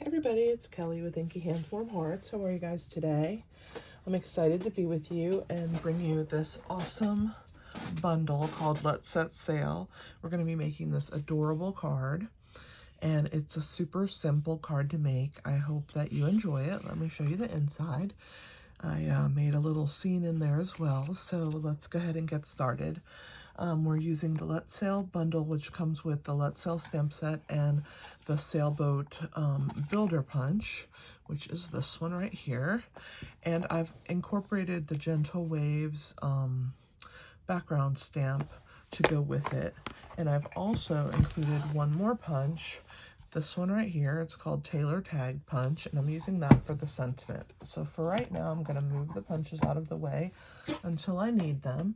Hey everybody, it's Kelly with Inky Handform Hearts. How are you guys today? I'm excited to be with you and bring you this awesome bundle called Let's Set Sail. We're going to be making this adorable card, and it's a super simple card to make. I hope that you enjoy it. Let me show you the inside. I made a little scene in there as well, so let's go ahead and get started. We're using the Let's Sail bundle, which comes with the Let's Sail stamp set and the Sailboat Builder Punch, which is this one right here. And I've incorporated the Gentle Waves background stamp to go with it. And I've also included one more punch, this one right here. It's called Tailor Tag Punch, and I'm using that for the sentiment. So for right now, I'm going to move the punches out of the way until I need them.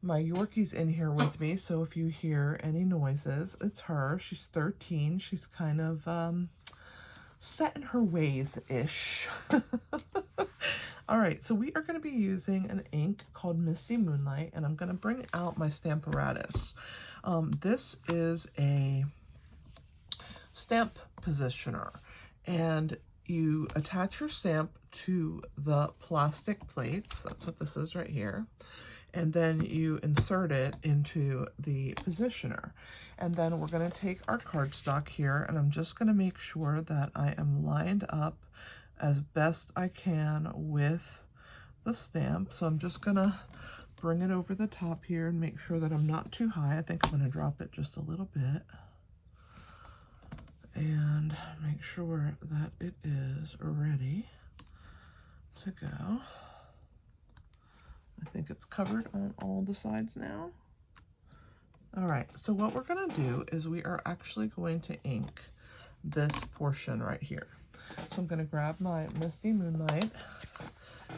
My Yorkie's in here with me, so if you hear any noises, it's her. She's 13. She's kind of set in her ways-ish. All right, so we are going to be using an ink called Misty Moonlight, and I'm going to bring out my Stamparatus. This is a stamp positioner, and you attach your stamp to the plastic plates. That's what this is right here. And then you insert it into the positioner. And then we're going to take our cardstock here, and I'm just going to make sure that I am lined up as best I can with the stamp. So I'm just going to bring it over the top here and make sure that I'm not too high. I think I'm going to drop it just a little bit. And make sure that it is ready to go. I think it's covered on all the sides now. All right, so what we're gonna do is we are actually going to ink this portion right here. So I'm gonna grab my Misty Moonlight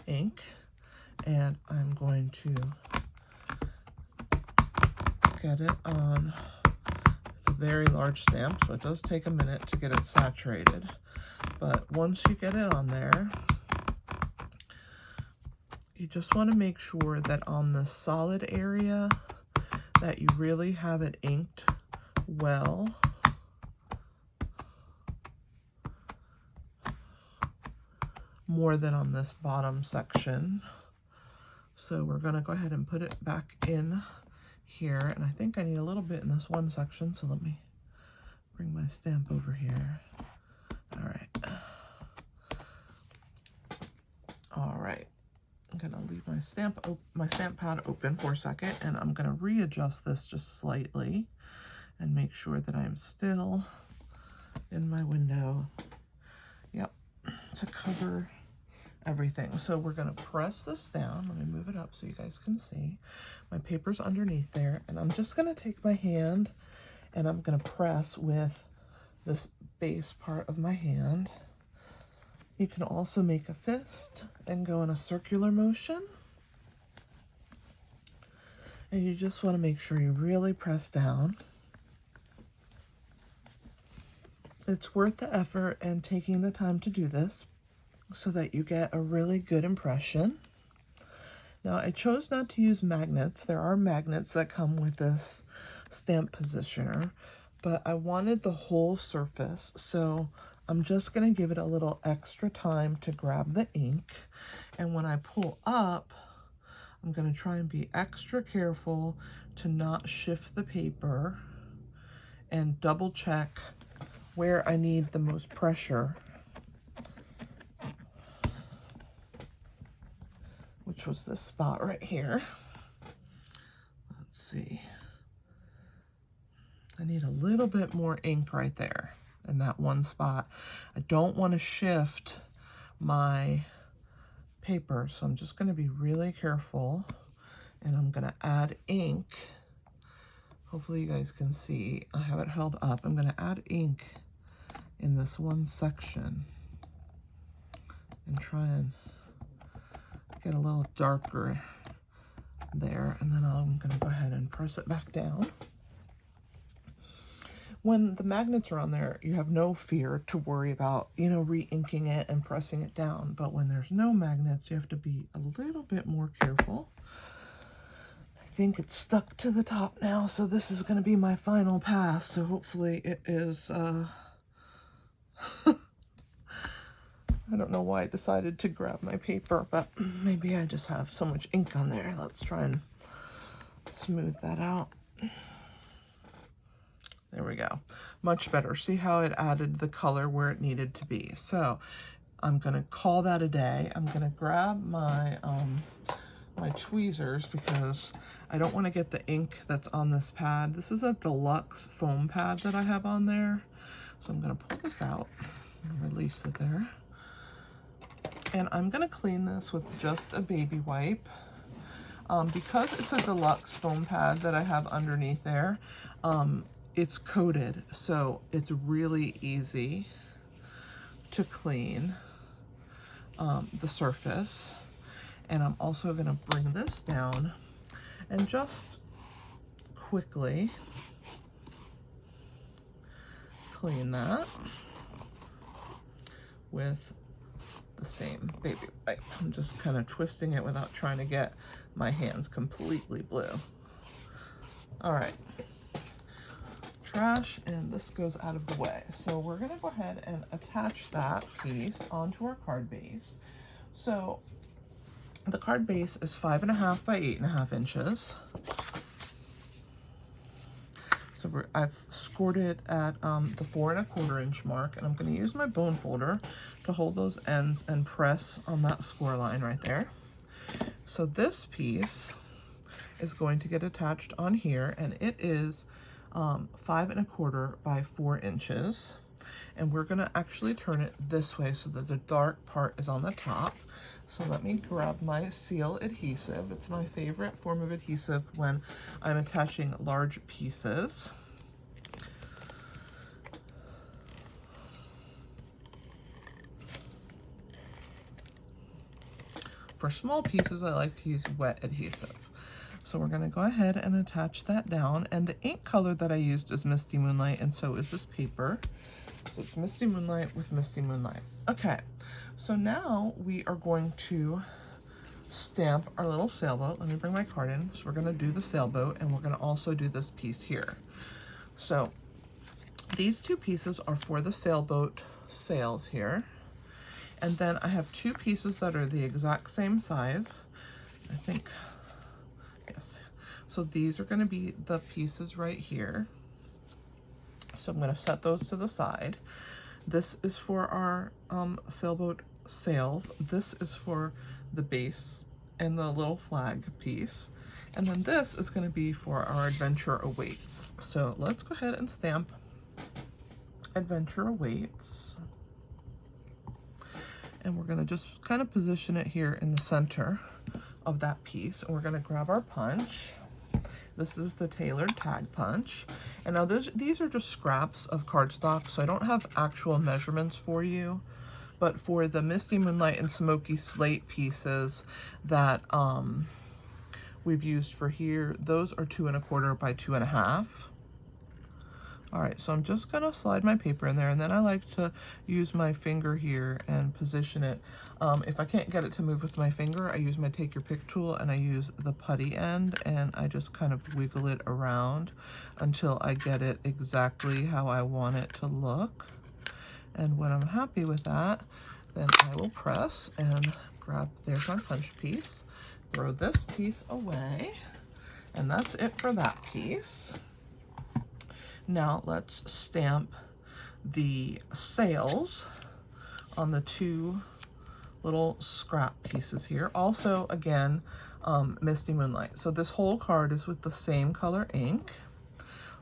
ink, and I'm going to get it on. It's a very large stamp, so it does take a minute to get it saturated. But once you get it on there, you just want to make sure that on the solid area that you really have it inked well. More than on this bottom section. So we're going to go ahead and put it back in here. And I think I need a little bit in this one section. So let me bring my stamp over here. All right. All right. I'm going to leave my stamp pad open for a second, and I'm going to readjust this just slightly and make sure that I'm still in my window. Yep, to cover everything. So we're going to press this down. Let me move it up so you guys can see. My paper's underneath there, and I'm just going to take my hand and I'm going to press with this base part of my hand. You can also make a fist and go in a circular motion. And you just want to make sure you really press down. It's worth the effort and taking the time to do this so that you get a really good impression. Now, I chose not to use magnets. There are magnets that come with this stamp positioner, but I wanted the whole surface, so I'm just going to give it a little extra time to grab the ink. And when I pull up, I'm going to try and be extra careful to not shift the paper and double check where I need the most pressure, which was this spot right here. Let's see. I need a little bit more ink right there in that one spot. I don't want to shift my paper, so I'm just going to be really careful, and I'm going to add ink. Hopefully you guys can see. I have it held up. I'm going to add ink in this one section and try and get a little darker there, and then I'm going to go ahead and press it back down. When the magnets are on there, you have no fear to worry about, re-inking it and pressing it down. But when there's no magnets, you have to be a little bit more careful. I think it's stuck to the top now, so this is going to be my final pass. So hopefully it is I don't know why I decided to grab my paper, but maybe I just have so much ink on there. Let's try and smooth that out. There we go. Much better. See how it added the color where it needed to be. So I'm going to call that a day. I'm going to grab my my tweezers because I don't want to get the ink that's on this pad. This is a deluxe foam pad that I have on there. So I'm going to pull this out and release it there. And I'm going to clean this with just a baby wipe. Because it's a deluxe foam pad that I have underneath there, it's coated, so it's really easy to clean the surface. And I'm also going to bring this down and just quickly clean that with the same baby wipe. I'm just kind of twisting it without trying to get my hands completely blue. All right. Trash, and this goes out of the way. So we're going to go ahead and attach that piece onto our card base. So the card base is 5.5 by 8.5 inches. So I've scored it at the 4.25 inch mark, and I'm going to use my bone folder to hold those ends and press on that score line right there. So this piece is going to get attached on here, and it is 5.25 by 4 inches. And we're going to actually turn it this way so that the dark part is on the top. So let me grab my seal adhesive. It's my favorite form of adhesive when I'm attaching large pieces. For small pieces, I like to use wet adhesive. So we're going to go ahead and attach that down. And the ink color that I used is Misty Moonlight, and so is this paper. So it's Misty Moonlight with Misty Moonlight. Okay, so now we are going to stamp our little sailboat. Let me bring my card in. So we're going to do the sailboat, and we're going to also do this piece here. So these two pieces are for the sailboat sails here. And then I have two pieces that are the exact same size. I think, yes. So these are going to be the pieces right here. So I'm going to set those to the side. This is for our sailboat sails. This is for the base and the little flag piece. And then this is going to be for our Adventure Awaits. So let's go ahead and stamp Adventure Awaits. And we're going to just kind of position it here in the center of that piece. And we're going to grab our punch. This is the tailored tag punch. And now these are just scraps of cardstock, so I don't have actual measurements for you. But for the Misty Moonlight and Smoky Slate pieces that we've used for here, those are 2.25 by 2.5. All right, so I'm just gonna slide my paper in there, and then I like to use my finger here and position it. If I can't get it to move with my finger, I use my Take Your Pick tool, and I use the putty end, and I just kind of wiggle it around until I get it exactly how I want it to look. And when I'm happy with that, then I will press and grab, there's my punch piece, throw this piece away, and that's it for that piece. Now let's stamp the sails on the two little scrap pieces here. Also, again, Misty Moonlight. So this whole card is with the same color ink.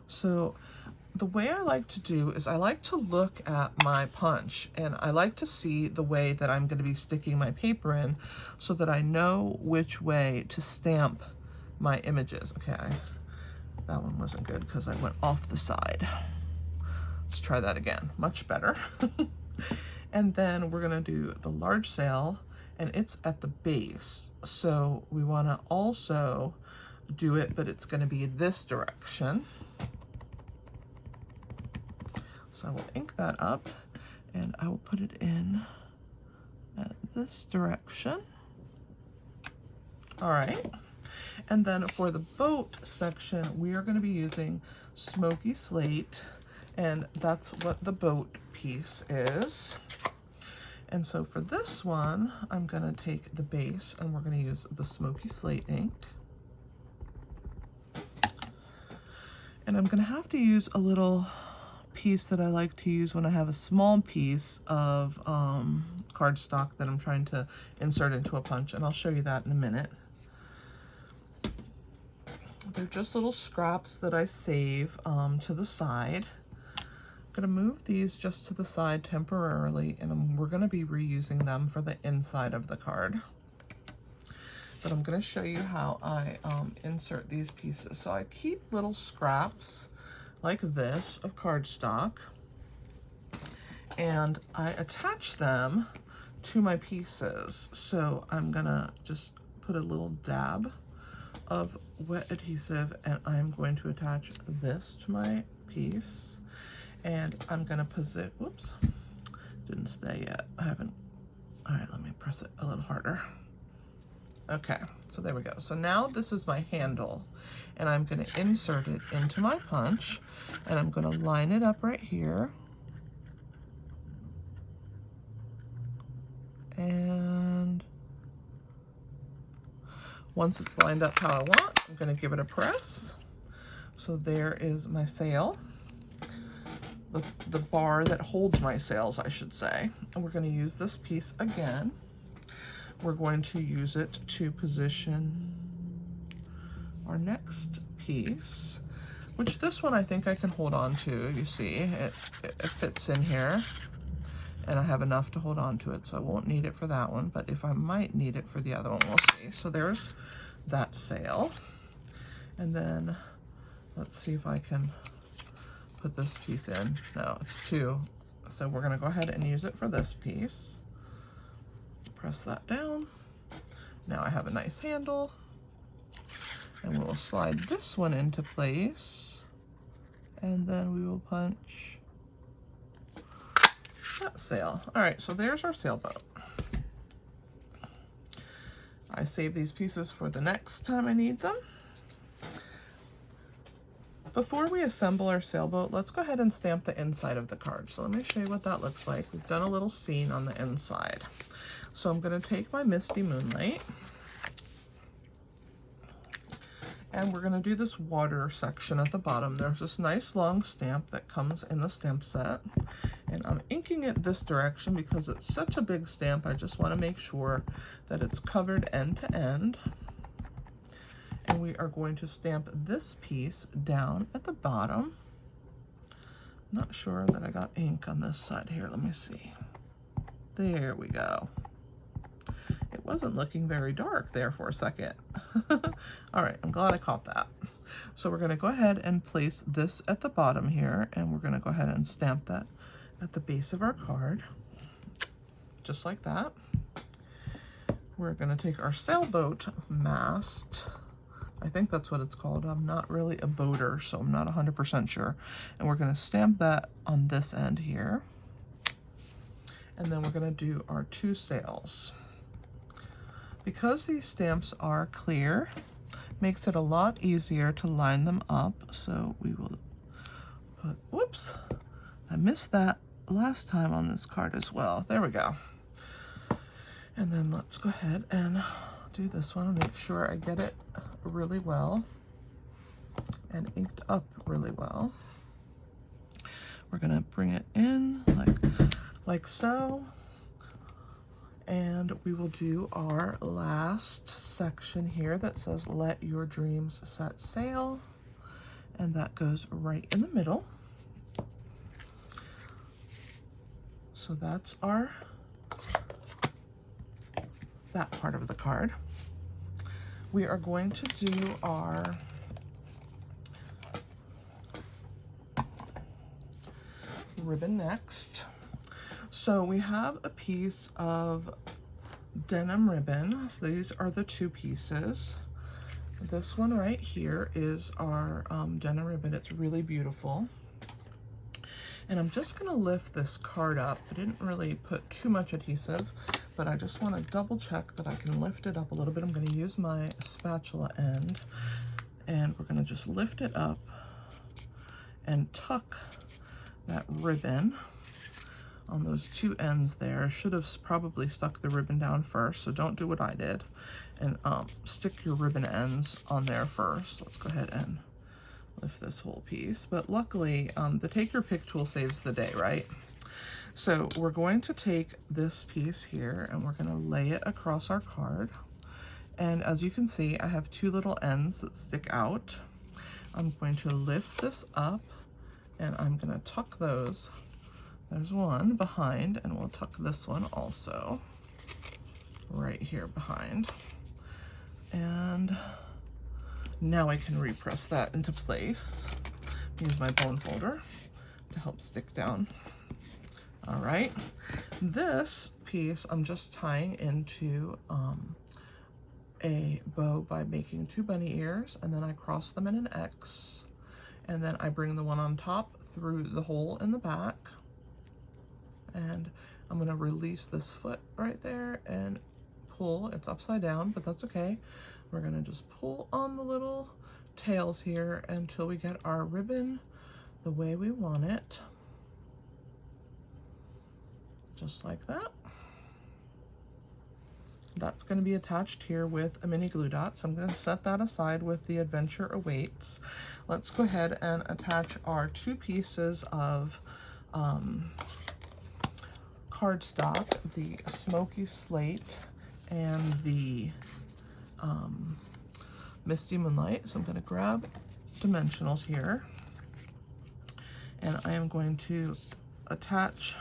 So the way I like to do is I like to look at my punch, and I like to see the way that I'm going to be sticking my paper in so that I know which way to stamp my images. Okay. That one wasn't good because I went off the side. Let's try that again. Much better. And then we're going to do the large sail, and it's at the base. So we want to also do it, but it's going to be this direction. So I will ink that up, and I will put it in at this direction. All right. And then for the boat section, we are going to be using Smoky Slate And that's what the boat piece is. And so for this one, I'm gonna take the base and we're gonna use the Smoky Slate ink. And I'm gonna have to use a little piece that I like to use when I have a small piece of cardstock that I'm trying to insert into a punch, and I'll show you that in a minute. They're just little scraps that I save to the side. I'm gonna move these just to the side temporarily, and we're gonna be reusing them for the inside of the card. But I'm gonna show you how I insert these pieces. So I keep little scraps like this of cardstock, and I attach them to my pieces. So I'm gonna just put a little dab of wet adhesive, and I'm going to attach this to my piece, and I'm gonna position, whoops, didn't stay yet, I haven't, all right, let me press it a little harder. Okay, so there we go. So now this is my handle, and I'm gonna insert it into my punch, and I'm gonna line it up right here. And once it's lined up how I want, I'm gonna give it a press. So there is my sail, the bar that holds my sails, I should say. And we're gonna use this piece again. We're going to use it to position our next piece, which this one I think I can hold on to. You see, it fits in here, and I have enough to hold on to it, so I won't need it for that one, but if I might need it for the other one, we'll see. So there's that sail. And then let's see if I can put this piece in. No, it's two. So we're gonna go ahead and use it for this piece. Press that down. Now I have a nice handle, and we'll slide this one into place, and then we will punch that sail. All right, so there's our sailboat. I save these pieces for the next time I need them. Before we assemble our sailboat, let's go ahead and stamp the inside of the card. So let me show you what that looks like. We've done a little scene on the inside. So I'm gonna take my Misty Moonlight, and we're gonna do this water section at the bottom. There's this nice long stamp that comes in the stamp set, and I'm inking it this direction because it's such a big stamp. I just wanna make sure that it's covered end to end. And we are going to stamp this piece down at the bottom. Not sure that I got ink on this side here. Let me see. There we go. It wasn't looking very dark there for a second. All right, I'm glad I caught that. So we're gonna go ahead and place this at the bottom here, and we're gonna go ahead and stamp that at the base of our card, just like that. We're gonna take our sailboat mast, I think that's what it's called. I'm not really a boater, so I'm not 100% sure. And we're gonna stamp that on this end here. And then we're gonna do our two sails. Because these stamps are clear, makes it a lot easier to line them up. So we will put, whoops, I missed that last time on this card as well. There we go. And then let's go ahead and do this one and make sure I get it really well and inked up really well. We're gonna bring it in like so, and we will do our last section here that says "Let your dreams set sail," and that goes right in the middle. So that's that part of the card. We are going to do our ribbon next. So we have a piece of denim ribbon. So these are the two pieces. This one right here is our denim ribbon. It's really beautiful. And I'm just gonna lift this card up. I didn't really put too much adhesive, but I just wanna double check that I can lift it up a little bit. I'm gonna use my spatula end, and we're gonna just lift it up and tuck that ribbon on those two ends there. Should have probably stuck the ribbon down first, so don't do what I did, and stick your ribbon ends on there first. Let's go ahead and lift this whole piece. But luckily, the Take Your Pick tool saves the day, right? So we're going to take this piece here and we're going to lay it across our card. And as you can see, I have two little ends that stick out. I'm going to lift this up and I'm going to tuck those. There's one behind, and we'll tuck this one also right here behind. And now I can repress that into place. Use my bone folder to help stick down. All right, this piece I'm just tying into a bow by making two bunny ears, and then I cross them in an X, and then I bring the one on top through the hole in the back, and I'm going to release this foot right there and pull. It's upside down, but that's okay. We're going to just pull on the little tails here until we get our ribbon the way we want it. Just like that. That's going to be attached here with a mini glue dot, so I'm going to set that aside with the Adventure Awaits. Let's go ahead and attach our two pieces of cardstock, the Smoky Slate and the Misty Moonlight. So I'm going to grab dimensionals here, and I am going to attach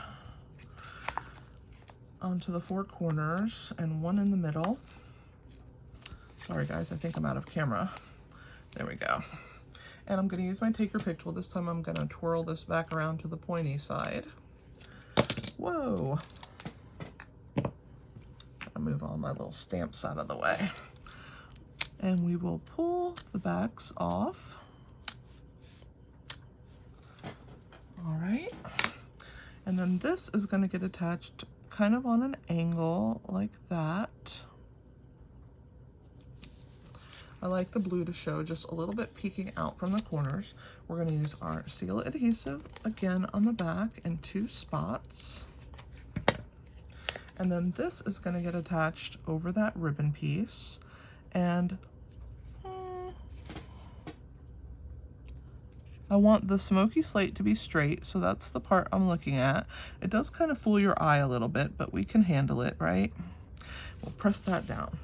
onto the four corners and one in the middle. Sorry guys, I think I'm out of camera. There we go. And I'm going to use my Take Your Pick tool. This time I'm going to twirl this back around to the pointy side. Whoa. I'll move all my little stamps out of the way. And we will pull the backs off. All right. And then this is going to get attached kind of on an angle like that. I like the blue to show just a little bit peeking out from the corners. We're going to use our seal adhesive again on the back in two spots. And then this is going to get attached over that ribbon piece. And I want the Smoky Slate to be straight, so that's the part I'm looking at. It does kind of fool your eye a little bit, but we can handle it, right? We'll press that down.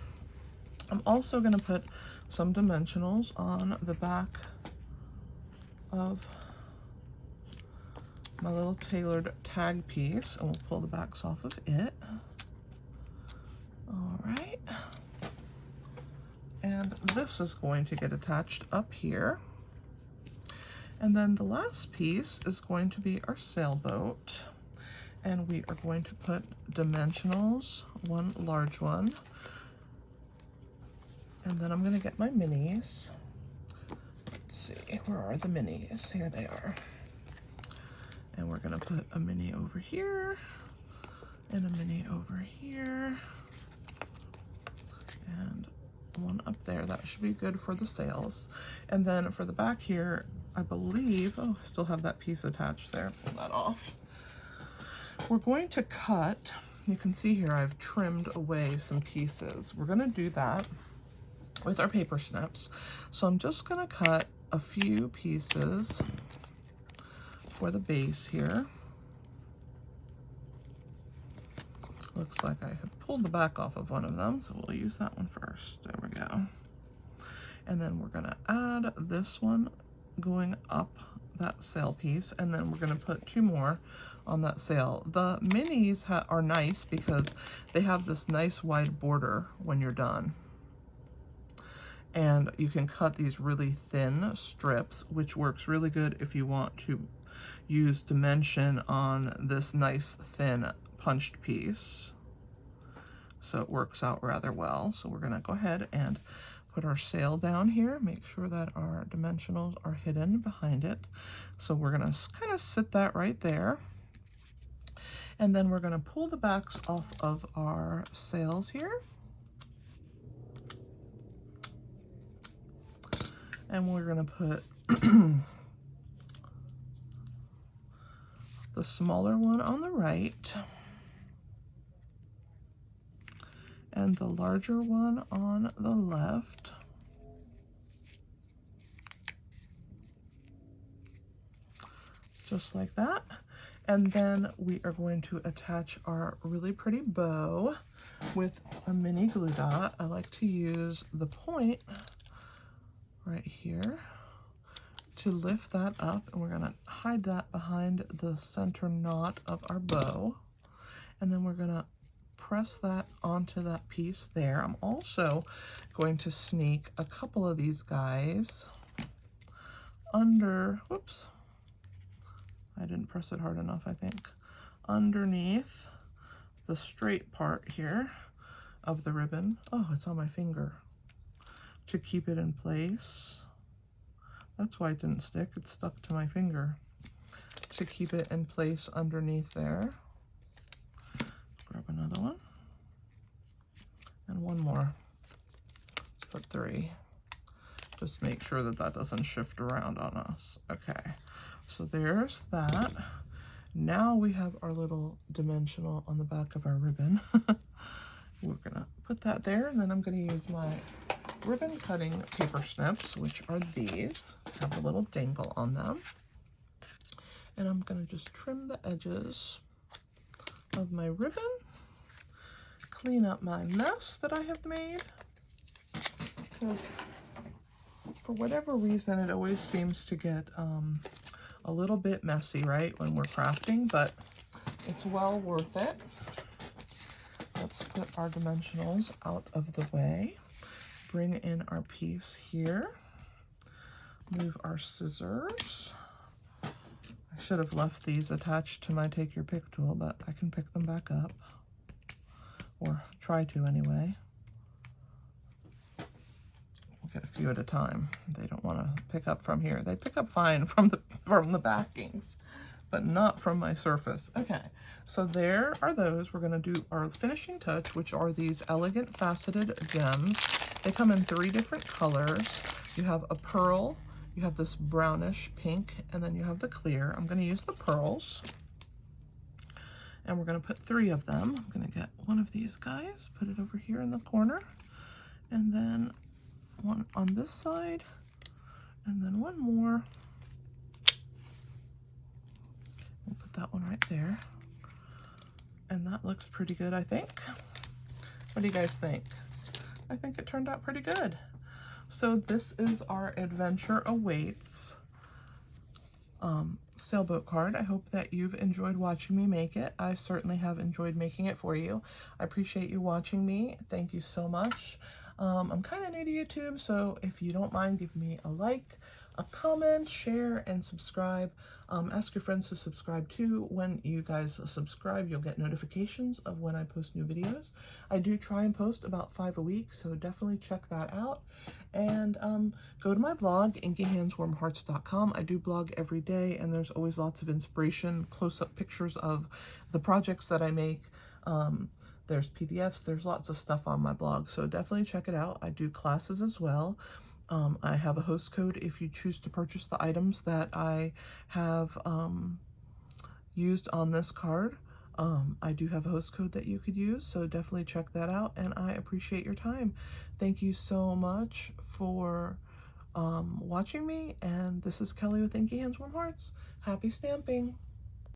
I'm also going to put some dimensionals on the back of my little tailored tag piece, and we'll pull the backs off of it. All right. And this is going to get attached up here. And then the last piece is going to be our sailboat. And we are going to put dimensionals, one large one. And then I'm going to get my minis. Let's see, where are the minis? Here they are. And we're going to put a mini over here and a mini over here. And one up there. That should be good for the sails. And then for the back here, I believe, oh, I still have that piece attached there. Pull that off. We're going to cut, you can see here I've trimmed away some pieces. We're going to do that with our paper snips. So I'm just going to cut a few pieces for the base here. Looks like I have pulled the back off of one of them, so we'll use that one first. There we go. And then we're going to add this one going up that sail piece, and then we're going to put two more on that sail. The minis are nice because they have this nice wide border when you're done. And you can cut these really thin strips, which works really good if you want to use dimension on this nice thin punched piece. So it works out rather well. So we're going to go ahead and put our sail down here, make sure that our dimensionals are hidden behind it. So we're going to kind of sit that right there. And then we're going to pull the backs off of our sails here. And we're going to put the smaller one on the right and the larger one on the left. Just like that. And then we are going to attach our really pretty bow with a mini glue dot. I like to use the point right here to lift that up, and we're gonna hide that behind the center knot of our bow. And then we're gonna press that onto that piece there. I'm also going to sneak a couple of these guys under, whoops, I didn't press it hard enough, I think, underneath the straight part here of the ribbon. Oh, it's on my finger, to keep it in place. That's why it didn't stick, it stuck to my finger. To keep it in place underneath there. Grab another one. And one more. Let's put 3. Just make sure that that doesn't shift around on us. Okay, so there's that. Now we have our little dimensional on the back of our ribbon. We're gonna put that there, and then I'm gonna use my ribbon cutting paper snips, which are these. Have a little dangle on them. And I'm gonna just trim the edges of my ribbon, clean up my mess that I have made, because for whatever reason it always seems to get a little bit messy, right, when we're crafting, but it's well worth it. Let's put our dimensionals out of the way, bring in our piece here, move our scissors. I should have left these attached to my take your pick tool, but I can pick them back up, or try to anyway. We'll get a few at a time. They don't want to pick up from here. They pick up fine from the backings, but not from my surface. Okay, so there are those. We're going to do our finishing touch, which are these elegant faceted gems. They come in 3 different colors. You have a pearl, you have this brownish pink, and then you have the clear. I'm going to use the pearls, and we're going to put 3 of them. I'm going to get one of these guys, put it over here in the corner, and then one on this side, and then one more. We'll put that one right there, and that looks pretty good, I think. What do you guys think? I think it turned out pretty good. So this is our Adventure Awaits sailboat card. I hope that you've enjoyed watching me make it. I certainly have enjoyed making it for you. I appreciate you watching me. Thank you so much. I'm kind of new to YouTube, so if you don't mind, give me a like, a comment, share, and subscribe. Ask your friends to subscribe too. When you guys subscribe, you'll get notifications of when I post new videos. I do try and post about 5 a week, so definitely check that out. And go to my blog, inkyhandswarmhearts.com. I do blog every day, and there's always lots of inspiration, close-up pictures of the projects that I make. There's PDFs, there's lots of stuff on my blog, so definitely check it out. I do classes as well. I have a host code if you choose to purchase the items that I have used on this card. I do have a host code that you could use, so definitely check that out, and I appreciate your time. Thank you so much for watching me, and this is Kelly with Inky Hands Warm Hearts. Happy stamping!